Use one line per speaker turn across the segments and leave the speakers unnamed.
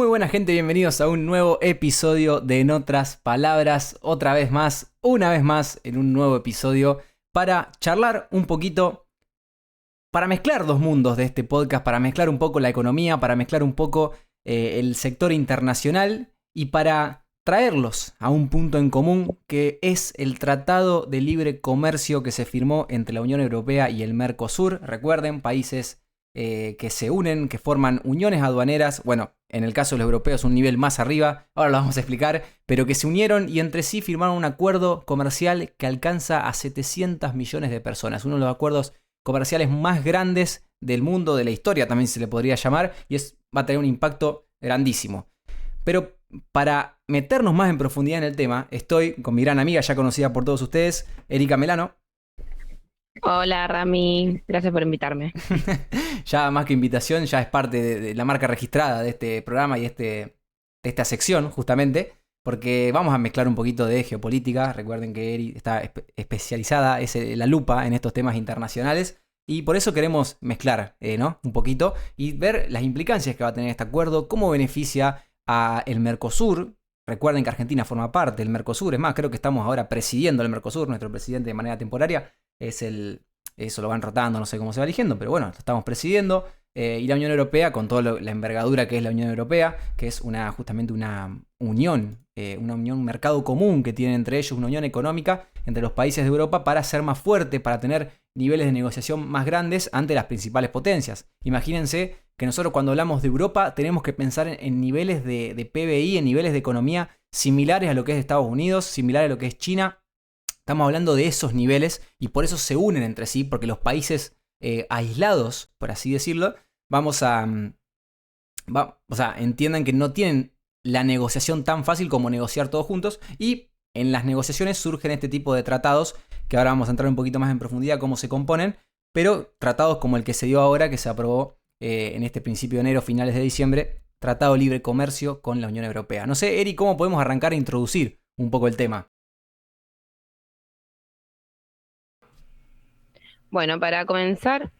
Muy buena gente, bienvenidos a un nuevo episodio de En Otras Palabras, una vez más en un nuevo episodio para charlar un poquito, para mezclar dos mundos de este podcast, para mezclar un poco la economía, para mezclar un poco el sector internacional y para traerlos a un punto en común que es el Tratado de Libre Comercio que se firmó entre la Unión Europea y el Mercosur. Recuerden, países que se unen, que forman uniones aduaneras, bueno, en el caso de los europeos un nivel más arriba, ahora lo vamos a explicar, pero que se unieron y entre sí firmaron un acuerdo comercial que alcanza a 700 millones de personas, uno de los acuerdos comerciales más grandes del mundo, de la historia también se le podría llamar, y va a tener un impacto grandísimo. Pero para meternos más en profundidad en el tema, estoy con mi gran amiga, ya conocida por todos ustedes, Erika Melano.
Hola Rami, gracias por invitarme.
Ya más que invitación, ya es parte de la marca registrada de este programa y de esta sección, justamente, porque vamos a mezclar un poquito de geopolítica. Recuerden que Eri está especializada, es la lupa en estos temas internacionales, y por eso queremos mezclar, ¿no? Un poquito y ver las implicancias que va a tener este acuerdo, cómo beneficia a el Mercosur. Recuerden que Argentina forma parte del Mercosur, es más, creo que estamos ahora presidiendo el Mercosur, nuestro presidente de manera temporaria es eso lo van rotando, no sé cómo se va eligiendo, pero bueno, lo estamos presidiendo. Y la Unión Europea, con toda la envergadura que es la Unión Europea, que es justamente una unión, un mercado común que tienen entre ellos, una unión económica entre los países de Europa para ser más fuerte, para tener niveles de negociación más grandes ante las principales potencias. Imagínense que nosotros cuando hablamos de Europa tenemos que pensar en niveles de PBI, en niveles de economía similares a lo que es Estados Unidos, similares a lo que es China. Estamos hablando de esos niveles y por eso se unen entre sí, porque los países aislados, por así decirlo, entiendan que no tienen la negociación tan fácil como negociar todos juntos, y en las negociaciones surgen este tipo de tratados, que ahora vamos a entrar un poquito más en profundidad cómo se componen, pero tratados como el que se dio ahora, que se aprobó en este principio de enero, finales de diciembre, Tratado de Libre Comercio con la Unión Europea. No sé, Eri, ¿cómo podemos arrancar a introducir un poco el tema?
Bueno, para comenzar,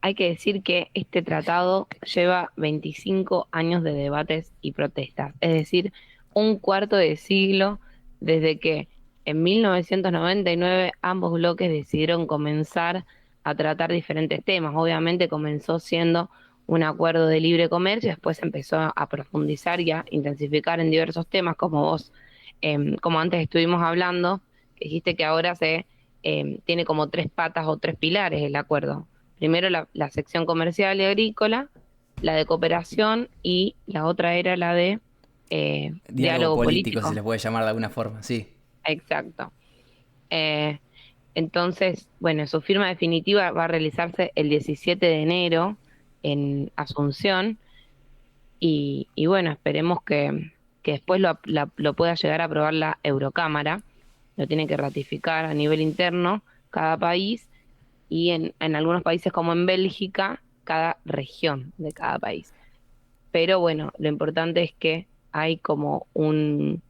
hay que decir que este tratado lleva 25 años de debates y protestas, es decir, un cuarto de siglo desde que en 1999 ambos bloques decidieron comenzar a tratar diferentes temas. Obviamente comenzó siendo un acuerdo de libre comercio, después empezó a profundizar y a intensificar en diversos temas, como vos, como antes estuvimos hablando, que dijiste que ahora tiene como tres patas o tres pilares el acuerdo. Primero la sección comercial y agrícola, la de cooperación y la otra era la de
Diálogo
diálogo
político, si se
político.
les puede llamar de alguna forma, sí.
Exacto. Eh, entonces, bueno, su firma definitiva va a realizarse el 17 de enero en Asunción y bueno, esperemos que después lo pueda llegar a aprobar la Eurocámara. Lo tiene que ratificar a nivel interno cada país y en algunos países como en Bélgica, cada región de cada país. Pero bueno, lo importante es que hay como un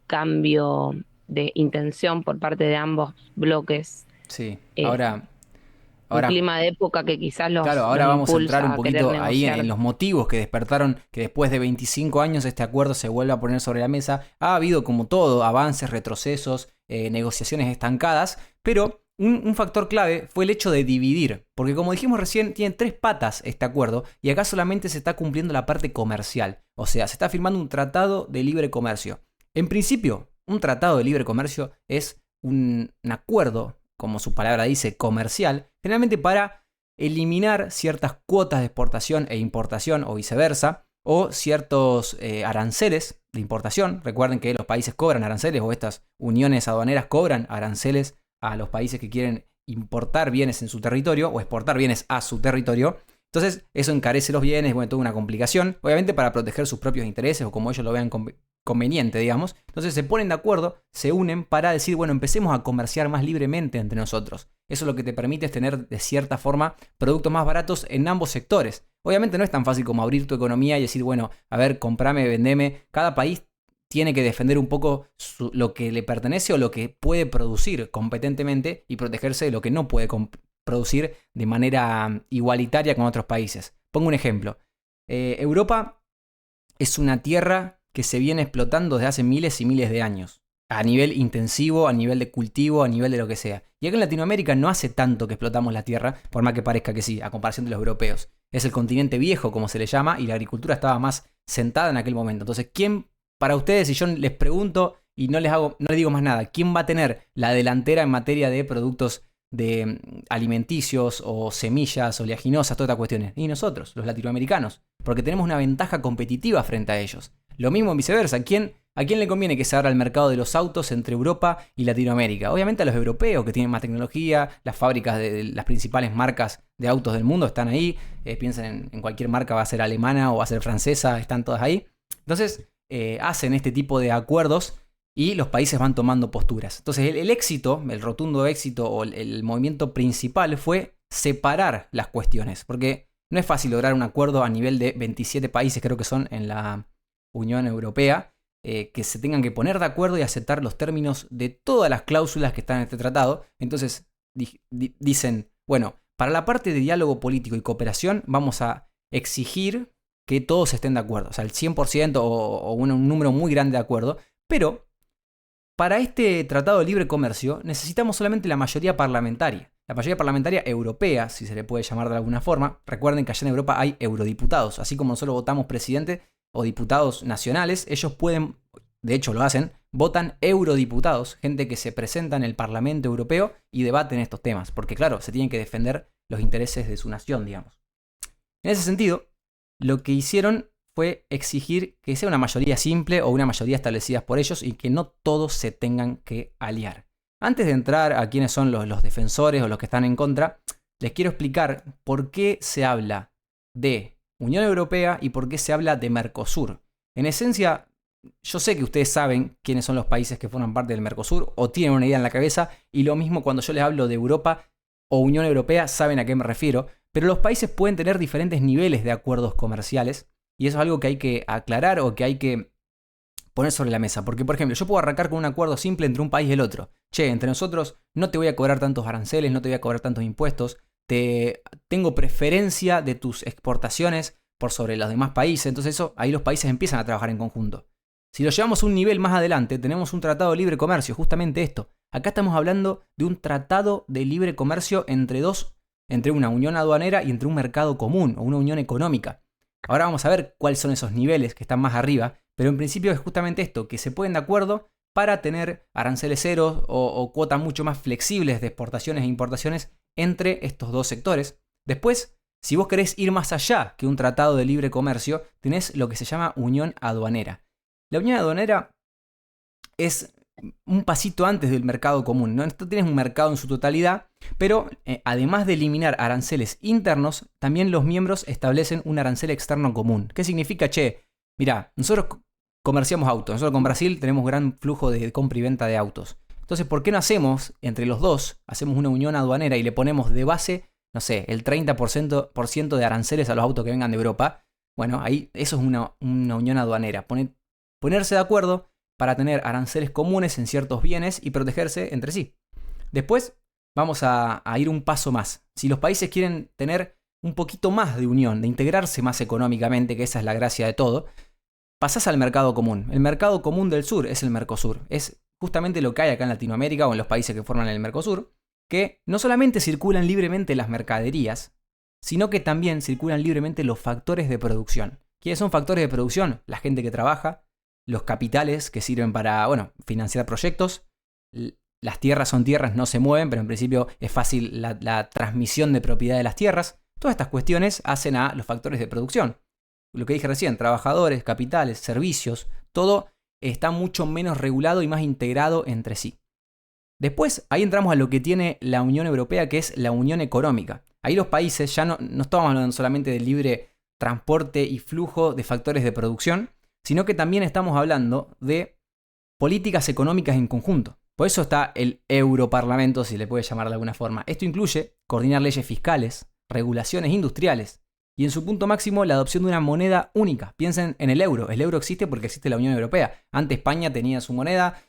cambio de intención por parte de ambos bloques,
Sí,
eh, un
ahora,
clima de época que quizás
claro,
los
ahora vamos a entrar un
impulsa a querer
poquito ahí en
negociar.
los motivos que despertaron que después de 25 años este acuerdo se vuelva a poner sobre la mesa. Ha habido, como todo, avances, retrocesos, negociaciones estancadas, pero un factor clave fue el hecho de dividir, porque como dijimos recién, tiene tres patas este acuerdo y acá solamente se está cumpliendo la parte comercial, o sea, se está firmando un tratado de libre comercio. En principio, un tratado de libre comercio es un acuerdo, como su palabra dice, comercial, generalmente para eliminar ciertas cuotas de exportación e importación o viceversa, o ciertos aranceles de importación. Recuerden que los países cobran aranceles, o estas uniones aduaneras cobran aranceles a los países que quieren importar bienes en su territorio o exportar bienes a su territorio. Entonces eso encarece los bienes, bueno, toda una complicación, obviamente para proteger sus propios intereses o como ellos lo vean conveniente, digamos. Entonces se ponen de acuerdo, se unen para decir, bueno, empecemos a comerciar más libremente entre nosotros. Eso lo que te permite es tener, de cierta forma, productos más baratos en ambos sectores. Obviamente no es tan fácil como abrir tu economía y decir, bueno, a ver, comprame, vendeme. Cada país tiene que defender un poco lo que le pertenece o lo que puede producir competentemente y protegerse de lo que no puede producir de manera igualitaria con otros países. Pongo un ejemplo. Europa es una tierra que se viene explotando desde hace miles y miles de años. A nivel intensivo, a nivel de cultivo, a nivel de lo que sea. Y acá en Latinoamérica no hace tanto que explotamos la tierra, por más que parezca que sí, a comparación de los europeos. Es el continente viejo, como se le llama, y la agricultura estaba más sentada en aquel momento. Entonces, ¿quién, para ustedes, si yo les pregunto y no les digo más nada, quién va a tener la delantera en materia de productos de alimenticios o semillas oleaginosas, todas estas cuestiones? Y nosotros, los latinoamericanos, porque tenemos una ventaja competitiva frente a ellos. Lo mismo en viceversa. ¿A quién le conviene que se abra el mercado de los autos entre Europa y Latinoamérica? Obviamente a los europeos, que tienen más tecnología. Las fábricas de las principales marcas de autos del mundo están ahí. Piensen en cualquier marca, va a ser alemana o va a ser francesa, están todas ahí. Entonces hacen este tipo de acuerdos y los países van tomando posturas. Entonces el éxito, el rotundo éxito o el movimiento principal fue separar las cuestiones. Porque no es fácil lograr un acuerdo a nivel de 27 países, creo que son en la Unión Europea, que se tengan que poner de acuerdo y aceptar los términos de todas las cláusulas que están en este tratado. Entonces dicen, bueno, para la parte de diálogo político y cooperación vamos a exigir que todos estén de acuerdo, o sea, el 100% o un número muy grande de acuerdo, pero para este tratado de libre comercio necesitamos solamente la mayoría parlamentaria. La mayoría parlamentaria europea, si se le puede llamar de alguna forma. Recuerden que allá en Europa hay eurodiputados, así como nosotros votamos presidente o diputados nacionales, ellos pueden, de hecho lo hacen, votan eurodiputados, gente que se presenta en el Parlamento Europeo y debaten estos temas, porque claro, se tienen que defender los intereses de su nación, digamos. En ese sentido, lo que hicieron fue exigir que sea una mayoría simple o una mayoría establecida por ellos y que no todos se tengan que aliar. Antes de entrar a quiénes son los defensores o los que están en contra, les quiero explicar por qué se habla de Unión Europea y por qué se habla de Mercosur. En esencia, yo sé que ustedes saben quiénes son los países que forman parte del Mercosur o tienen una idea en la cabeza, y lo mismo cuando yo les hablo de Europa o Unión Europea saben a qué me refiero, pero los países pueden tener diferentes niveles de acuerdos comerciales y eso es algo que hay que aclarar o que hay que poner sobre la mesa. Porque, por ejemplo, yo puedo arrancar con un acuerdo simple entre un país y el otro. Che, entre nosotros no te voy a cobrar tantos aranceles, no te voy a cobrar tantos impuestos, tengo preferencia de tus exportaciones por sobre los demás países. Entonces eso, ahí los países empiezan a trabajar en conjunto. Si lo llevamos a un nivel más adelante, tenemos un tratado de libre comercio, justamente esto. Acá estamos hablando de un tratado de libre comercio entre una unión aduanera y entre un mercado común o una unión económica. Ahora vamos a ver cuáles son esos niveles que están más arriba, pero en principio es justamente esto, que se ponen de acuerdo para tener aranceles ceros o cuotas mucho más flexibles de exportaciones e importaciones entre estos dos sectores. Después, si vos querés ir más allá que un tratado de libre comercio, tenés lo que se llama unión aduanera. La unión aduanera es un pasito antes del mercado común, ¿no? Tú tienes un mercado en su totalidad, pero además de eliminar aranceles internos, también los miembros establecen un arancel externo común. ¿Qué significa? Che, mirá, nosotros comerciamos autos, nosotros con Brasil tenemos gran flujo de compra y venta de autos. Entonces, ¿por qué no hacemos, entre los dos, hacemos una unión aduanera y le ponemos de base, no sé, el 30% de aranceles a los autos que vengan de Europa? Bueno, ahí eso es una unión aduanera. Ponerse de acuerdo para tener aranceles comunes en ciertos bienes y protegerse entre sí. Después vamos a ir un paso más. Si los países quieren tener un poquito más de unión, de integrarse más económicamente, que esa es la gracia de todo, pasás al mercado común. El mercado común del sur es el Mercosur. Es justamente lo que hay acá en Latinoamérica o en los países que forman el Mercosur, que no solamente circulan libremente las mercaderías, sino que también circulan libremente los factores de producción. ¿Quiénes son factores de producción? La gente que trabaja, los capitales que sirven para, financiar proyectos. Las tierras son tierras, no se mueven, pero en principio es fácil la transmisión de propiedad de las tierras. Todas estas cuestiones hacen a los factores de producción. Lo que dije recién, trabajadores, capitales, servicios, todo está mucho menos regulado y más integrado entre sí. Después, ahí entramos a lo que tiene la Unión Europea, que es la unión económica. Ahí los países ya no estamos hablando solamente del libre transporte y flujo de factores de producción, sino que también estamos hablando de políticas económicas en conjunto. Por eso está el Europarlamento, si le puede llamar de alguna forma. Esto incluye coordinar leyes fiscales, regulaciones industriales y en su punto máximo la adopción de una moneda única. Piensen en el euro. El euro existe porque existe la Unión Europea. Antes España tenía su moneda,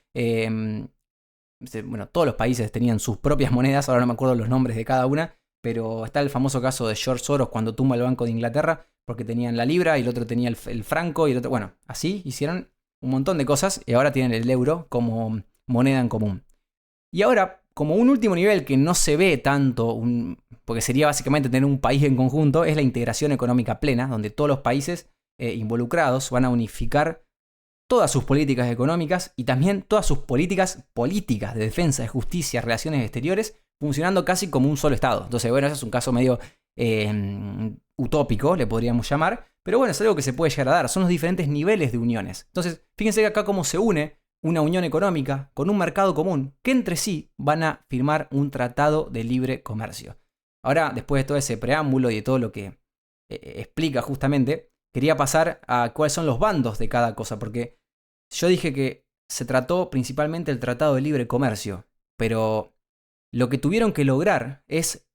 todos los países tenían sus propias monedas, ahora no me acuerdo los nombres de cada una, pero está el famoso caso de George Soros cuando tumba el Banco de Inglaterra, porque tenían la libra y el otro tenía el franco y el otro... Bueno, así hicieron un montón de cosas y ahora tienen el euro como moneda en común. Y ahora, como un último nivel que no se ve tanto, porque sería básicamente tener un país en conjunto, es la integración económica plena, donde todos los países involucrados van a unificar todas sus políticas económicas y también todas sus políticas políticas de defensa, de justicia, relaciones exteriores, funcionando casi como un solo Estado. Entonces, bueno, ese es un caso medio utópico, le podríamos llamar, pero bueno, es algo que se puede llegar a dar. Son los diferentes niveles de uniones. Entonces, fíjense que acá cómo se une una unión económica con un mercado común, que entre sí van a firmar un tratado de libre comercio. Ahora, después de todo ese preámbulo y de todo lo que explica justamente, quería pasar a cuáles son los bandos de cada cosa, porque yo dije que se trató principalmente el tratado de libre comercio, pero lo que tuvieron que lograr es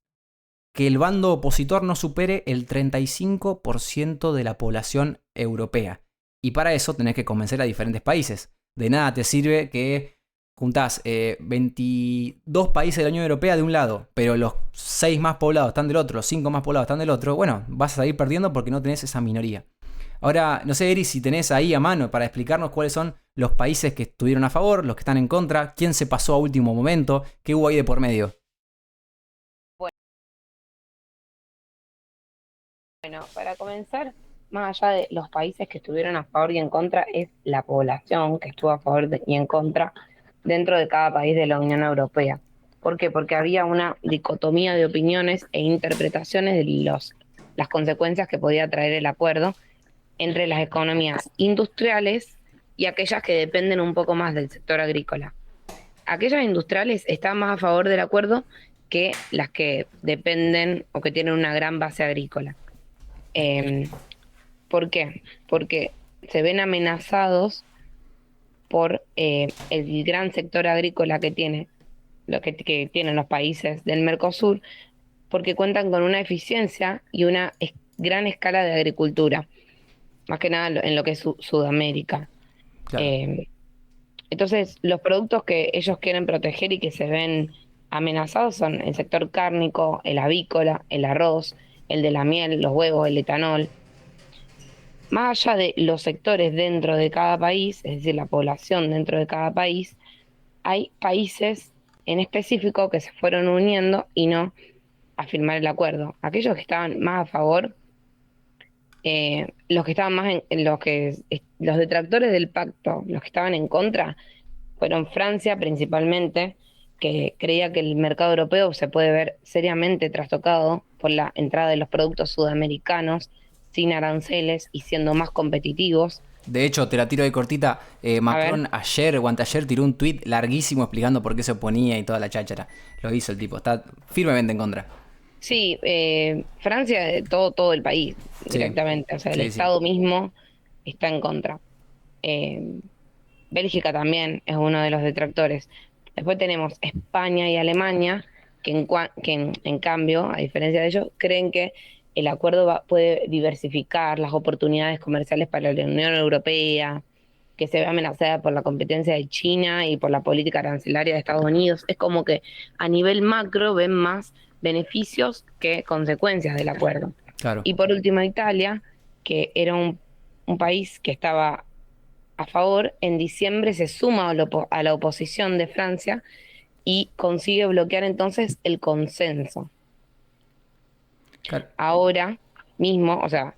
que el bando opositor no supere el 35% de la población europea. Y para eso tenés que convencer a diferentes países. De nada te sirve que juntás 22 países de la Unión Europea de un lado, pero los 6 más poblados están del otro, los 5 más poblados están del otro. Bueno, vas a salir perdiendo porque no tenés esa minoría. Ahora, no sé, Eri, si tenés ahí a mano para explicarnos cuáles son los países que estuvieron a favor, los que están en contra, quién se pasó a último momento, qué hubo ahí de por medio.
Bueno, para comenzar, más allá de los países que estuvieron a favor y en contra, es la población que estuvo a favor y en contra dentro de cada país de la Unión Europea. ¿Por qué? Porque había una dicotomía de opiniones e interpretaciones de las consecuencias que podía traer el acuerdo entre las economías industriales y aquellas que dependen un poco más del sector agrícola. Aquellas industriales están más a favor del acuerdo que las que dependen o que tienen una gran base agrícola. ¿Por qué? Porque se ven amenazados por el gran sector agrícola que tienen los países del Mercosur, porque cuentan con una eficiencia y una gran escala de agricultura, más que nada en lo que es Sudamérica.
Claro.
Entonces, los productos que ellos quieren proteger y que se ven amenazados son el sector cárnico, el avícola, el arroz, el de la miel, los huevos, el etanol. Más allá de los sectores dentro de cada país, es decir, la población dentro de cada país, hay países en específico que se fueron uniendo y no a firmar el acuerdo. Aquellos que estaban más a favor, los que estaban más los detractores del pacto, los que estaban en contra, fueron Francia principalmente, que creía que el mercado europeo se puede ver seriamente trastocado por la entrada de los productos sudamericanos sin aranceles y siendo más competitivos.
De hecho, te la tiro de cortita. Macron ayer o anteayer tiró un tuit larguísimo explicando por qué se oponía y toda la cháchara. Lo hizo el tipo, está firmemente en contra.
Sí, Francia, todo el país directamente, o sea, el Estado mismo está en contra. Bélgica también es uno de los detractores. Después tenemos España y Alemania, que en cambio, a diferencia de ellos, creen que el acuerdo puede diversificar las oportunidades comerciales para la Unión Europea, que se ve amenazada por la competencia de China y por la política arancelaria de Estados Unidos. Es como que a nivel macro ven más beneficios que consecuencias del acuerdo.
Claro.
Y por último, Italia, que era un país que estaba a favor, en diciembre se suma a la oposición de Francia y consigue bloquear entonces el consenso.
Claro.
Ahora mismo, o sea,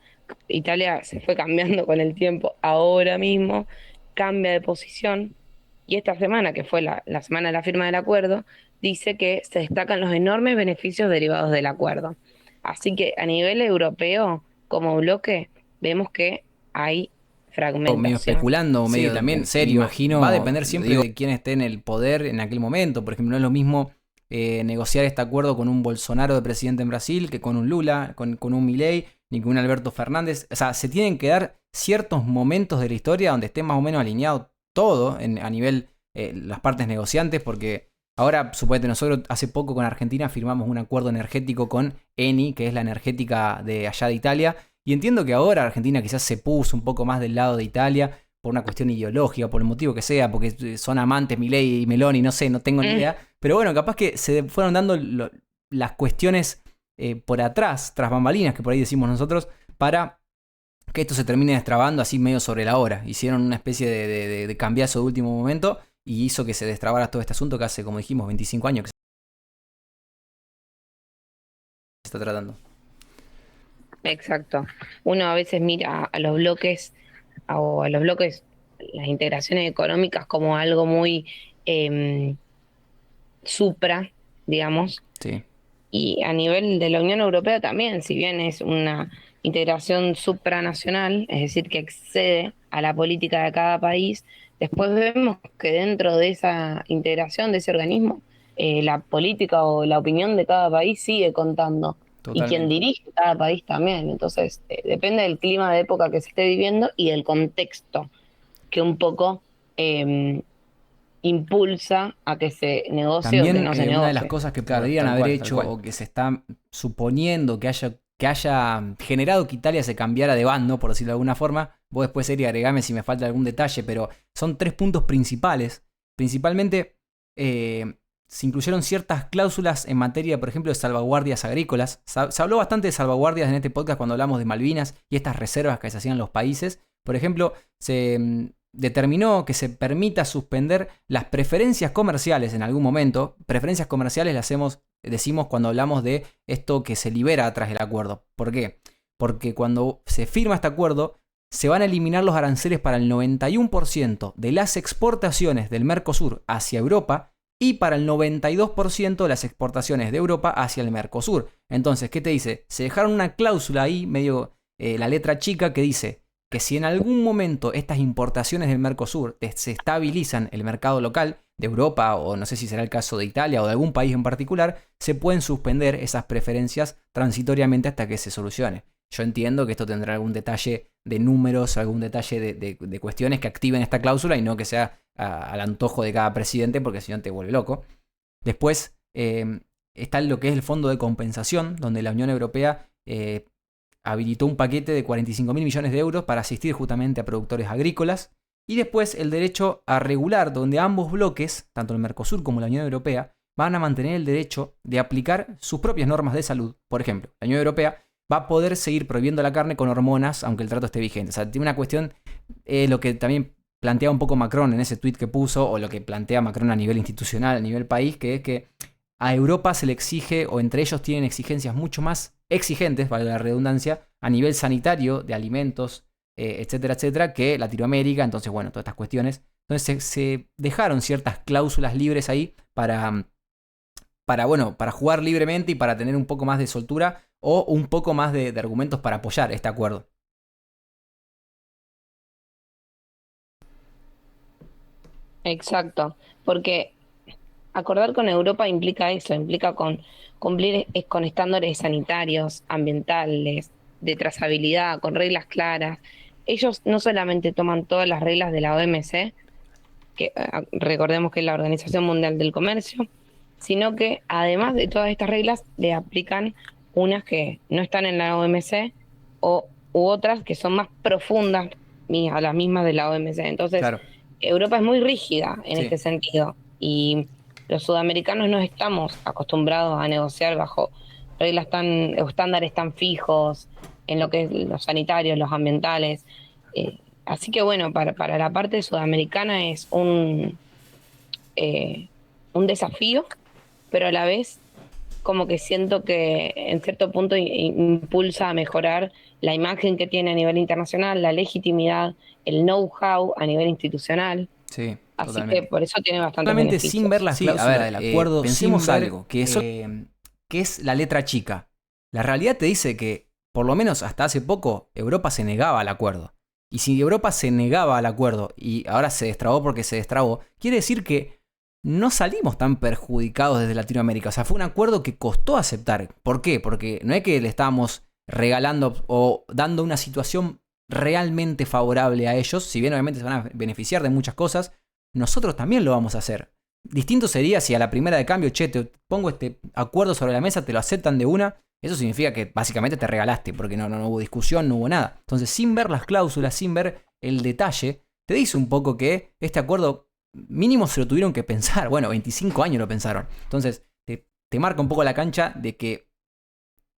Italia se fue cambiando con el tiempo, ahora mismo cambia de posición y esta semana, que fue la semana de la firma del acuerdo, dice que se destacan los enormes beneficios derivados del acuerdo. Así que a nivel europeo, como bloque, vemos que hay fragmentación.
Medio especulando, medio
también
serio.
imagino,
Va a depender siempre de quién esté en el poder en aquel momento. Por ejemplo, no es lo mismo negociar este acuerdo con un Bolsonaro de presidente en Brasil que con un Lula, con un Milei, ni con un Alberto Fernández. O sea, se tienen que dar ciertos momentos de la historia donde esté más o menos alineado todo a nivel las partes negociantes, porque ahora, suponete, nosotros hace poco con Argentina firmamos un acuerdo energético con Eni, que es la energética de allá de Italia, y entiendo que ahora Argentina quizás se puso un poco más del lado de Italia por una cuestión ideológica, por el motivo que sea, porque son amantes Milei y Meloni, no sé, no tengo ni idea, pero bueno, capaz que se fueron dando las cuestiones por atrás, tras bambalinas, que por ahí decimos nosotros, para que esto se termine destrabando así medio sobre la hora. Hicieron una especie de cambiazo de último momento y hizo que se destrabara todo este asunto que hace, como dijimos, 25 años que se está tratando.
Exacto. Uno a veces mira a los bloques, o a los bloques, las integraciones económicas como algo muy eh, supra, digamos,
Sí,
y a nivel de la Unión Europea también, si bien es una integración supranacional, es decir, que excede a la política de cada país, después vemos que dentro de esa integración, de ese organismo, la política o la opinión de cada país sigue contando. Y quien
totalmente.
dirige cada país también. Entonces, depende del clima de época que se esté viviendo y del contexto que un poco impulsa a que se negocie o que
También
no se
una de las
negocie.
cosas que
Claro,
podrían
tal
haber
cual, tal
hecho
cual.
o que se está suponiendo que haya generado que Italia se cambiara de bando, por decirlo de alguna forma, vos después, Eri, agregame si me falta algún detalle, pero son 3 puntos principales. Principalmente, se incluyeron ciertas cláusulas en materia, por ejemplo, de salvaguardias agrícolas. Se habló bastante de salvaguardias en este podcast cuando hablamos de Malvinas y estas reservas que se hacían los países. Por ejemplo, se determinó que se permita suspender las preferencias comerciales en algún momento. Preferencias comerciales las decimos cuando hablamos de esto que se libera tras el acuerdo. ¿Por qué? Porque cuando se firma este acuerdo, se van a eliminar los aranceles para el 91% de las exportaciones del Mercosur hacia Europa y para el 92% de las exportaciones de Europa hacia el Mercosur. Entonces, ¿qué te dice? Se dejaron una cláusula ahí, medio la letra chica, que dice que si en algún momento estas importaciones del Mercosur desestabilizan el mercado local de Europa, o no sé si será el caso de Italia o de algún país en particular, se pueden suspender esas preferencias transitoriamente hasta que se solucione. Yo entiendo que esto tendrá algún detalle de números, algún detalle de cuestiones que activen esta cláusula y no que sea al antojo de cada presidente, porque si no te vuelve loco. Después está lo que es el fondo de compensación, donde la Unión Europea habilitó un paquete de 45.000 millones de euros para asistir justamente a productores agrícolas. Y después el derecho a regular, donde ambos bloques, tanto el Mercosur como la Unión Europea, van a mantener el derecho de aplicar sus propias normas de salud. Por ejemplo, la Unión Europea va a poder seguir prohibiendo la carne con hormonas, aunque el trato esté vigente. O sea, tiene una cuestión, lo que también plantea un poco Macron en ese tuit que puso, o lo que plantea Macron a nivel institucional, a nivel país, que es que a Europa se le exige, o entre ellos tienen exigencias mucho más exigentes, vale la redundancia, a nivel sanitario, de alimentos, etcétera, etcétera, que Latinoamérica. Entonces, bueno, todas estas cuestiones. Entonces se dejaron ciertas cláusulas libres ahí para jugar libremente y para tener un poco más de soltura o un poco más de argumentos para apoyar este acuerdo.
Exacto, porque acordar con Europa implica eso, implica cumplir con estándares sanitarios, ambientales, de trazabilidad, con reglas claras. Ellos no solamente toman todas las reglas de la OMC, que recordemos que es la Organización Mundial del Comercio, sino que además de todas estas reglas le aplican unas que no están en la OMC u otras que son más profundas a las mismas de la OMC. Entonces,
Claro.
Europa es muy rígida en
Sí.
este sentido y los sudamericanos no estamos acostumbrados a negociar bajo reglas o estándares tan fijos en lo que es los sanitarios, los ambientales. Así que bueno, para la parte sudamericana es un desafío, pero a la vez como que siento que en cierto punto impulsa a mejorar la imagen que tiene a nivel internacional, la legitimidad, el know-how a nivel institucional.
Sí,
Así que
totalmente.
por eso tiene bastantes
Solamente sin ver
beneficios.
las
Sí, a
cláusulas
ver,
del acuerdo,
pensemos
sin ver
algo, que eso
que es la letra chica. La realidad te dice que, por lo menos hasta hace poco, Europa se negaba al acuerdo. Y si Europa se negaba al acuerdo y ahora se destrabó porque se destrabó, quiere decir que no salimos tan perjudicados desde Latinoamérica. O sea, fue un acuerdo que costó aceptar. ¿Por qué? Porque no es que le estábamos regalando o dando una situación realmente favorable a ellos, si bien obviamente se van a beneficiar de muchas cosas, nosotros también lo vamos a hacer. Distinto sería si a la primera de cambio, che, te pongo este acuerdo sobre la mesa, te lo aceptan de una. Eso significa que básicamente te regalaste, porque no hubo discusión, no hubo nada. Entonces, sin ver las cláusulas, sin ver el detalle, te dice un poco que este acuerdo mínimo se lo tuvieron que pensar. Bueno, 25 años lo pensaron. Entonces, te marca un poco la cancha de que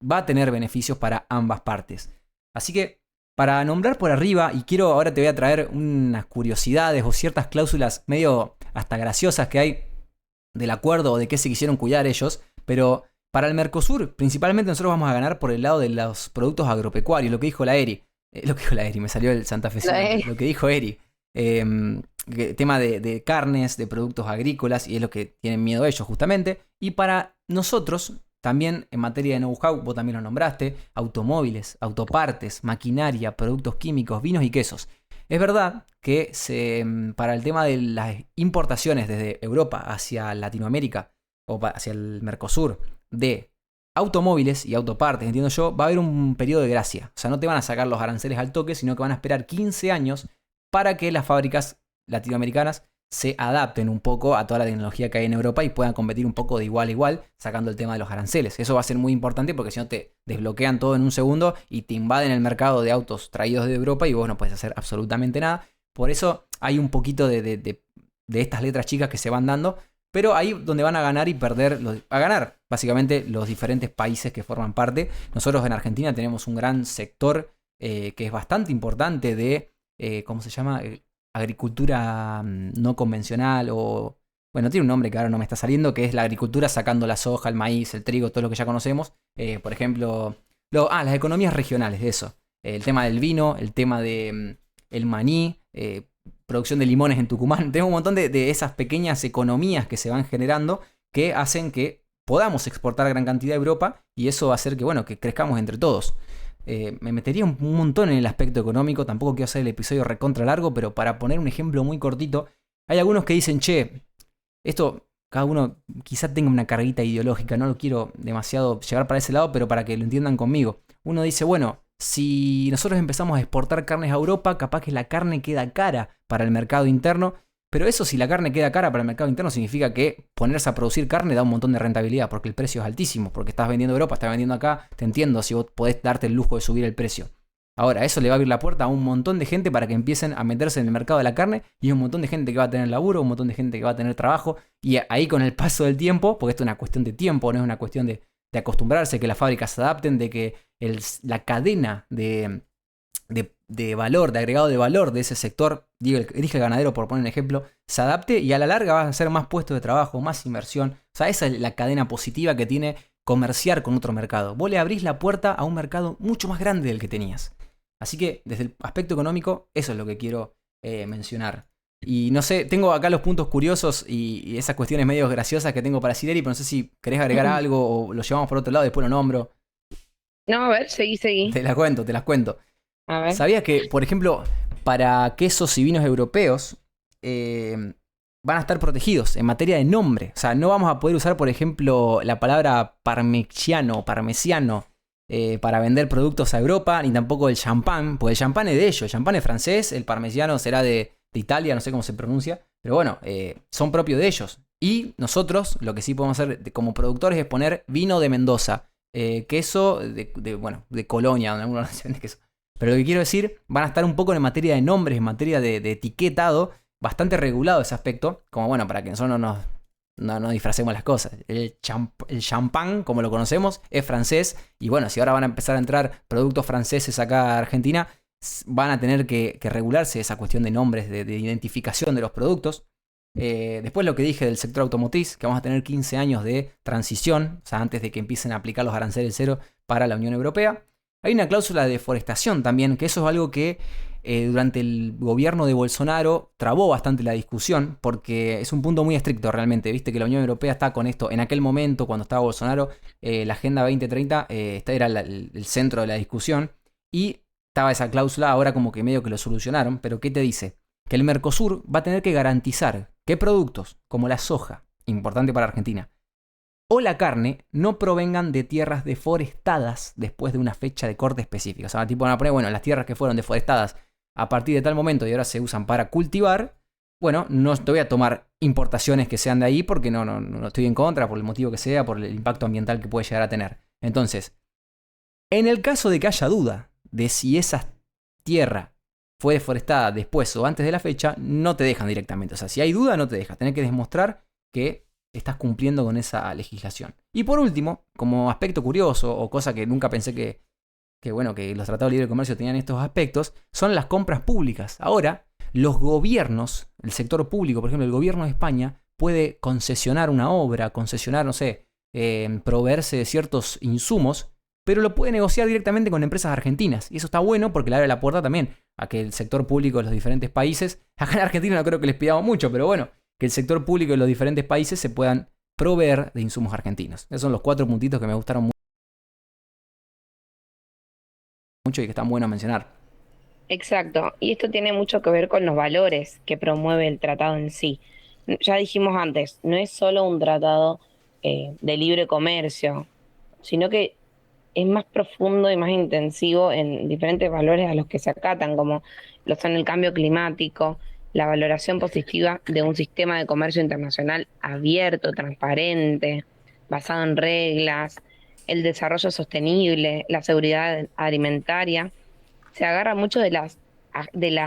va a tener beneficios para ambas partes. Así que, para nombrar por arriba, y ahora te voy a traer unas curiosidades o ciertas cláusulas medio hasta graciosas que hay del acuerdo o de qué se quisieron cuidar ellos, pero para el Mercosur, principalmente nosotros vamos a ganar por el lado de los productos agropecuarios, lo que dijo la Eri. Lo que dijo la Eri, me salió el santafesino. Lo que dijo Eri. Tema de carnes, de productos agrícolas, y es lo que tienen miedo ellos justamente. Y para nosotros, también en materia de know-how, vos también lo nombraste, automóviles, autopartes, maquinaria, productos químicos, vinos y quesos. Es verdad que para el tema de las importaciones desde Europa hacia Latinoamérica o hacia el Mercosur de automóviles y autopartes, entiendo yo, va a haber un periodo de gracia. O sea, no te van a sacar los aranceles al toque, sino que van a esperar 15 años para que las fábricas latinoamericanas se adapten un poco a toda la tecnología que hay en Europa y puedan competir un poco de igual a igual, sacando el tema de los aranceles. Eso va a ser muy importante porque si no te desbloquean todo en un segundo y te invaden el mercado de autos traídos de Europa y vos no puedes hacer absolutamente nada. Por eso hay un poquito de estas letras chicas que se van dando, pero ahí donde van a ganar y perder, a ganar básicamente los diferentes países que forman parte. Nosotros en Argentina tenemos un gran sector que es bastante importante de, ¿cómo se llama? Agricultura no convencional o... Bueno, tiene un nombre que ahora no me está saliendo, que es la agricultura sacando la soja, el maíz, el trigo, todo lo que ya conocemos. Por ejemplo, las economías regionales, eso. El tema del vino, el tema de el maní, producción de limones en Tucumán. Tenemos un montón de esas pequeñas economías que se van generando que hacen que podamos exportar gran cantidad a Europa y eso va a hacer que, bueno, que crezcamos entre todos. Me metería un montón en el aspecto económico, tampoco quiero hacer el episodio recontra largo, pero para poner un ejemplo muy cortito, hay algunos que dicen, che, esto cada uno quizá tenga una carguita ideológica, no lo quiero demasiado llevar para ese lado, pero para que lo entiendan conmigo. Uno dice, bueno, si nosotros empezamos a exportar carnes a Europa, capaz que la carne queda cara para el mercado interno, pero eso si la carne queda cara para el mercado interno significa que ponerse a producir carne da un montón de rentabilidad porque el precio es altísimo, porque estás vendiendo a Europa, estás vendiendo acá, te entiendo si vos podés darte el lujo de subir el precio. Ahora, eso le va a abrir la puerta a un montón de gente para que empiecen a meterse en el mercado de la carne y es un montón de gente que va a tener laburo, un montón de gente que va a tener trabajo y ahí con el paso del tiempo, porque esto es una cuestión de tiempo, no es una cuestión de acostumbrarse, que las fábricas se adapten, de que la cadena de valor, de agregado de valor de ese sector, dije ganadero por poner un ejemplo, se adapte y a la larga va a ser más puestos de trabajo, más inversión. O sea, esa es la cadena positiva que tiene comerciar con otro mercado. Vos le abrís la puerta a un mercado mucho más grande del que tenías. Así que desde el aspecto económico, eso es lo que quiero mencionar. Y no sé, tengo acá los puntos curiosos y esas cuestiones medio graciosas que tengo para Sileri, pero no sé si querés agregar algo o lo llevamos por otro lado y después lo nombro.
No, a ver, seguí.
Te las cuento.
A ver.
¿Sabías que, por ejemplo, para quesos y vinos europeos van a estar protegidos en materia de nombre? O sea, no vamos a poder usar, por ejemplo, la palabra parmesiano para vender productos a Europa, ni tampoco el champán, porque el champán es de ellos, el champán es francés, el parmesiano será de Italia, no sé cómo se pronuncia, pero bueno, son propios de ellos. Y nosotros lo que sí podemos hacer como productores es poner vino de Mendoza, queso de Colonia, donde algunos se vende queso. Pero lo que quiero decir, van a estar un poco en materia de nombres, en materia de etiquetado, bastante regulado ese aspecto, como bueno, para que nosotros no disfracemos las cosas. El champán, como lo conocemos, es francés, y bueno, si ahora van a empezar a entrar productos franceses acá a Argentina, van a tener que regularse esa cuestión de nombres, de identificación de los productos. Después lo que dije del sector automotriz, que vamos a tener 15 años de transición, o sea, antes de que empiecen a aplicar los aranceles cero para la Unión Europea. Hay una cláusula de deforestación también, que eso es algo que durante el gobierno de Bolsonaro trabó bastante la discusión, porque es un punto muy estricto realmente. Viste que la Unión Europea está con esto. En aquel momento, cuando estaba Bolsonaro, la Agenda 2030 esta era el centro de la discusión, y estaba esa cláusula, ahora como que medio que lo solucionaron, pero ¿qué te dice? Que el Mercosur va a tener que garantizar que productos como la soja, importante para Argentina, o la carne no provengan de tierras deforestadas después de una fecha de corte específica. O sea, tipo van a poner, bueno, las tierras que fueron deforestadas a partir de tal momento y ahora se usan para cultivar, bueno, no te voy a tomar importaciones que sean de ahí porque no estoy en contra, por el motivo que sea, por el impacto ambiental que puede llegar a tener. Entonces, en el caso de que haya duda de si esa tierra fue deforestada después o antes de la fecha, no te dejan directamente. O sea, si hay duda, no te dejan. Tenés que demostrar que estás cumpliendo con esa legislación. Y por último, como aspecto curioso o cosa que nunca pensé bueno, que los tratados de libre comercio tenían estos aspectos, son las compras públicas. Ahora, los gobiernos, el sector público, por ejemplo, el gobierno de España puede concesionar una obra, concesionar, no sé, proveerse de ciertos insumos, pero lo puede negociar directamente con empresas argentinas. Y eso está bueno porque le abre la puerta también a que el sector público de los diferentes países, acá en Argentina no creo que les pidamos mucho, pero bueno, que el sector público de los diferentes países se puedan proveer de insumos argentinos. Esos son los 4 puntitos que me gustaron mucho y que están buenos a mencionar.
Exacto, y esto tiene mucho que ver con los valores que promueve el tratado en sí. Ya dijimos antes, no es solo un tratado de libre comercio, sino que es más profundo y más intensivo en diferentes valores a los que se acatan, como lo son el cambio climático, la valoración positiva de un sistema de comercio internacional abierto, transparente, basado en reglas, el desarrollo sostenible, la seguridad alimentaria. Se agarra mucho de las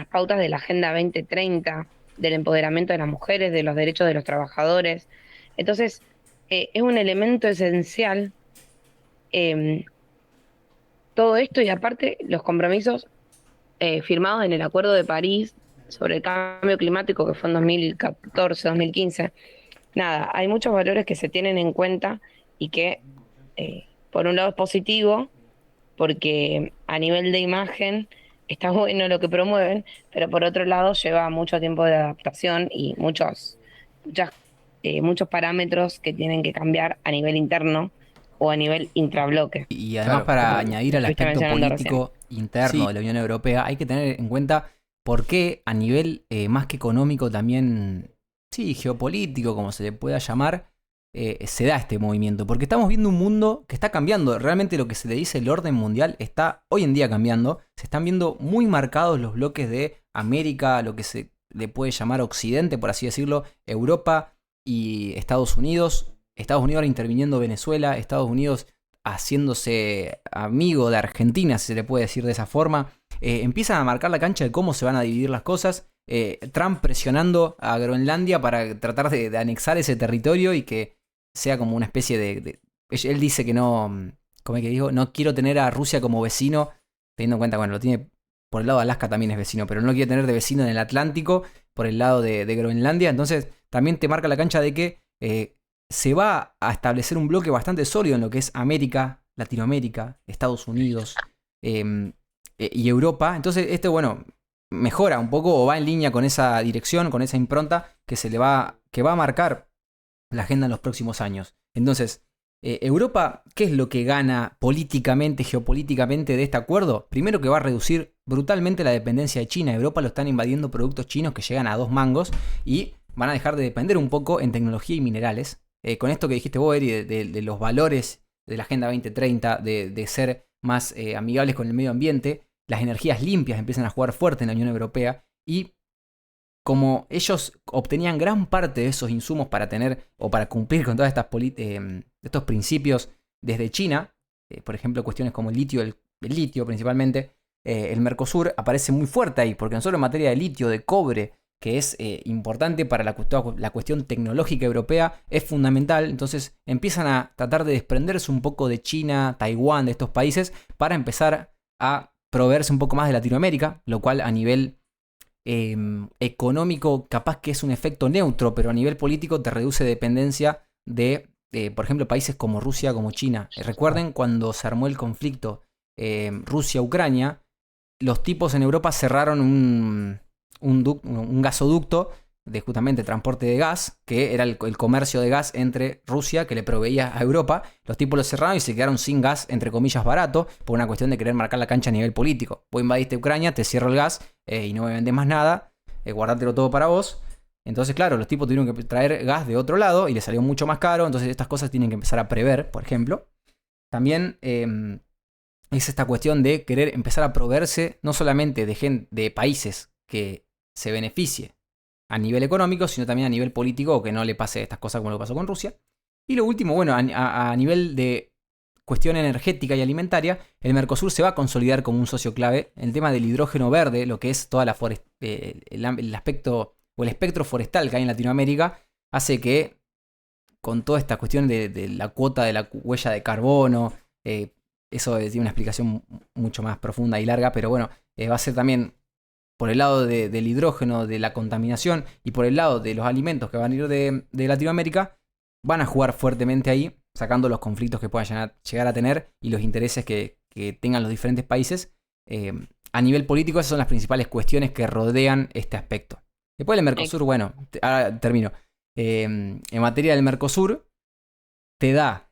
pautas de la Agenda 2030, del empoderamiento de las mujeres, de los derechos de los trabajadores. Entonces, es un elemento esencial eh, todo esto y aparte los compromisos firmados en el Acuerdo de París sobre el cambio climático que fue en 2014-2015. Nada, hay muchos valores que se tienen en cuenta y que por un lado es positivo porque a nivel de imagen está bueno lo que promueven, pero por otro lado lleva mucho tiempo de adaptación y muchos parámetros que tienen que cambiar a nivel interno o a nivel intrabloque,
Y además
Claro,
para
como
añadir
lo
al
estuviste
aspecto
mencionando recién.
político interno
sí,
de la Unión Europea, hay que tener en cuenta por qué a nivel más que económico también, sí, geopolítico, como se le pueda llamar, se da este movimiento. Porque estamos viendo un mundo que está cambiando. Realmente lo que se le dice el orden mundial está hoy en día cambiando. Se están viendo muy marcados los bloques de América, lo que se le puede llamar Occidente, por así decirlo, Europa y Estados Unidos. Estados Unidos ahora interviniendo Venezuela, Estados Unidos haciéndose amigo de Argentina, si se le puede decir de esa forma. Empiezan a marcar la cancha de cómo se van a dividir las cosas. Trump presionando a Groenlandia para tratar de anexar ese territorio y que sea como una especie Él dice que no, ¿cómo es que dijo? No quiero tener a Rusia como vecino, teniendo en cuenta, bueno, lo tiene por el lado de Alaska también es vecino, pero no lo quiere tener de vecino en el Atlántico, por el lado de Groenlandia. Entonces también te marca la cancha de que se va a establecer un bloque bastante sólido en lo que es América, Latinoamérica, Estados Unidos y Europa. Entonces, bueno, mejora un poco o va en línea con esa dirección, con esa impronta que va a marcar la agenda en los próximos años. Entonces, Europa, ¿qué es lo que gana políticamente, geopolíticamente de este acuerdo? Primero que va a reducir brutalmente la dependencia de China. Europa lo están invadiendo productos chinos que llegan a 2 mangos y van a dejar de depender un poco en tecnología y minerales. Con esto que dijiste vos, Eri, de los valores de la Agenda 2030, de ser más amigables con el medio ambiente, las energías limpias empiezan a jugar fuerte en la Unión Europea y como ellos obtenían gran parte de esos insumos para tener o para cumplir con todas estos principios desde China, por ejemplo cuestiones como el litio principalmente, el Mercosur aparece muy fuerte ahí, porque no solo en materia de litio, de cobre, que es importante para la cuestión tecnológica europea, es fundamental. Entonces empiezan a tratar de desprenderse un poco de China, Taiwán, de estos países, para empezar a proveerse un poco más de Latinoamérica, lo cual a nivel económico capaz que es un efecto neutro, pero a nivel político te reduce dependencia de, por ejemplo, países como Rusia, como China. Recuerden cuando se armó el conflicto Rusia-Ucrania, los tipos en Europa cerraron un gasoducto de justamente transporte de gas, que era el comercio de gas entre Rusia, que le proveía a Europa. Los tipos lo cerraron y se quedaron sin gas, entre comillas, barato, por una cuestión de querer marcar la cancha a nivel político. Vos invadiste Ucrania, te cierro el gas y no me vendés más nada, guardátelo todo para vos. Entonces, claro, los tipos tuvieron que traer gas de otro lado y les salió mucho más caro. Entonces estas cosas tienen que empezar a prever, por ejemplo. También es esta cuestión de querer empezar a proveerse no solamente de países que se beneficie a nivel económico, sino también a nivel político, o que no le pase estas cosas como lo pasó con Rusia. Y lo último, bueno, a nivel de cuestión energética y alimentaria, el Mercosur se va a consolidar como un socio clave. El tema del hidrógeno verde, lo que es toda el aspecto o el espectro forestal que hay en Latinoamérica, hace que con toda esta cuestión de la cuota de la huella de carbono. Eso tiene una explicación mucho más profunda y larga, pero bueno, va a ser también por el lado del hidrógeno, de la contaminación, y por el lado de los alimentos que van a ir de Latinoamérica, van a jugar fuertemente ahí, sacando los conflictos que puedan llegar a tener y los intereses que tengan los diferentes países. A nivel político, esas son las principales cuestiones que rodean este aspecto. Después del Mercosur, bueno, ahora termino. En materia del Mercosur, te da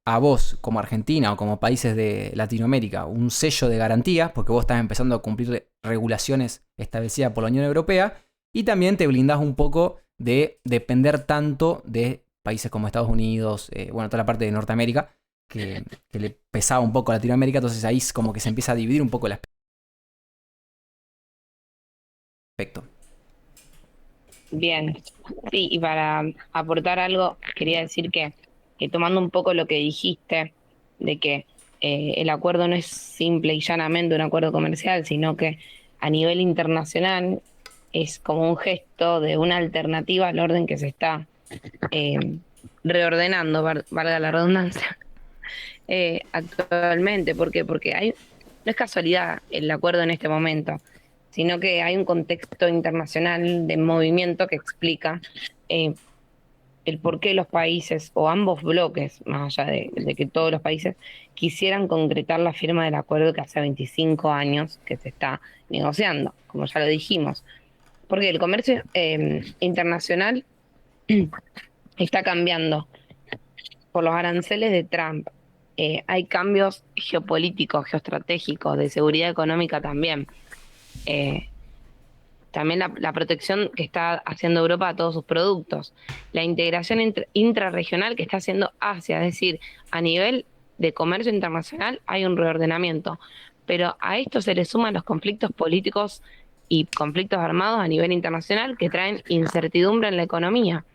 a vos como Argentina o como países de Latinoamérica un sello de garantía, porque vos estás empezando a cumplir regulaciones establecidas por la Unión Europea, y también te blindás un poco de depender tanto de países como Estados Unidos, bueno, toda la parte de Norteamérica, que le pesaba un poco a Latinoamérica. Entonces ahí es como que se empieza a dividir un poco el aspecto.
Bien, sí, y para aportar algo, quería decir que tomando un poco lo que dijiste, de que el acuerdo no es simple y llanamente un acuerdo comercial, sino que a nivel internacional es como un gesto de una alternativa al orden que se está eh, reordenando, valga la redundancia, actualmente. ¿Por qué? Porque no es casualidad el acuerdo en este momento, sino que hay un contexto internacional de movimiento que explica eh, el por qué los países, o ambos bloques, más allá de que todos los países, quisieran concretar la firma del acuerdo que hace 25 años que se está negociando, como ya lo dijimos. Porque el comercio internacional está cambiando por los aranceles de Trump. Hay cambios geopolíticos, geoestratégicos, de seguridad económica también. Eh, También la protección que está haciendo Europa a todos sus productos, la integración intrarregional que está haciendo Asia, es decir, a nivel de comercio internacional hay un reordenamiento, pero a esto se le suman los conflictos políticos y conflictos armados a nivel internacional que traen incertidumbre en la economía.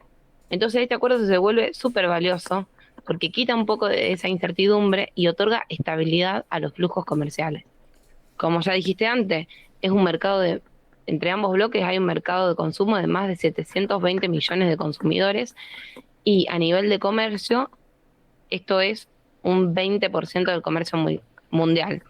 Entonces este acuerdo se vuelve súper valioso porque quita un poco de esa incertidumbre y otorga estabilidad a los flujos comerciales. Como ya dijiste antes, es un mercado entre ambos bloques hay un mercado de consumo de más de 720 millones de consumidores, y a nivel de comercio, esto es un 20% del comercio mundial.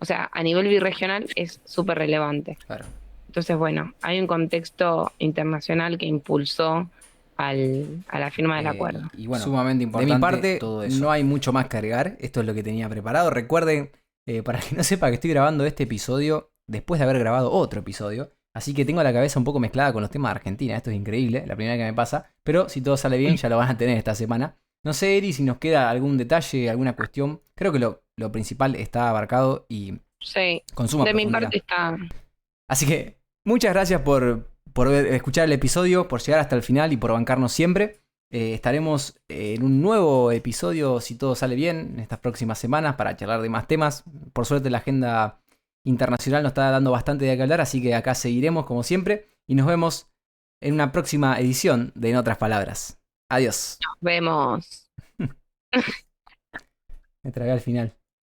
O sea, a nivel birregional es súper relevante.
Claro.
Entonces, bueno, hay un contexto internacional que impulsó a la firma del acuerdo.
Y bueno,
Sumamente importante
de mi parte,
todo eso.
no hay mucho más que agregar. Esto es lo que tenía preparado. Recuerden, para que no sepa, que estoy grabando este episodio después de haber grabado otro episodio. Así que tengo la cabeza un poco mezclada con los temas de Argentina. Esto es increíble, la primera vez que me pasa. Pero si todo sale bien, ya lo van a tener esta semana. No sé, Eri, si nos queda algún detalle, alguna cuestión. Creo que lo principal está abarcado y
Sí,
consuma
de mi
profundidad.
parte está.
Así que muchas gracias por escuchar el episodio, por llegar hasta el final y por bancarnos siempre. Estaremos en un nuevo episodio, si todo sale bien, en estas próximas semanas para charlar de más temas. Por suerte la agenda internacional nos está dando bastante de qué hablar, así que acá seguiremos como siempre y nos vemos en una próxima edición de En Otras Palabras. Adiós.
Nos vemos.
Me tragué al final.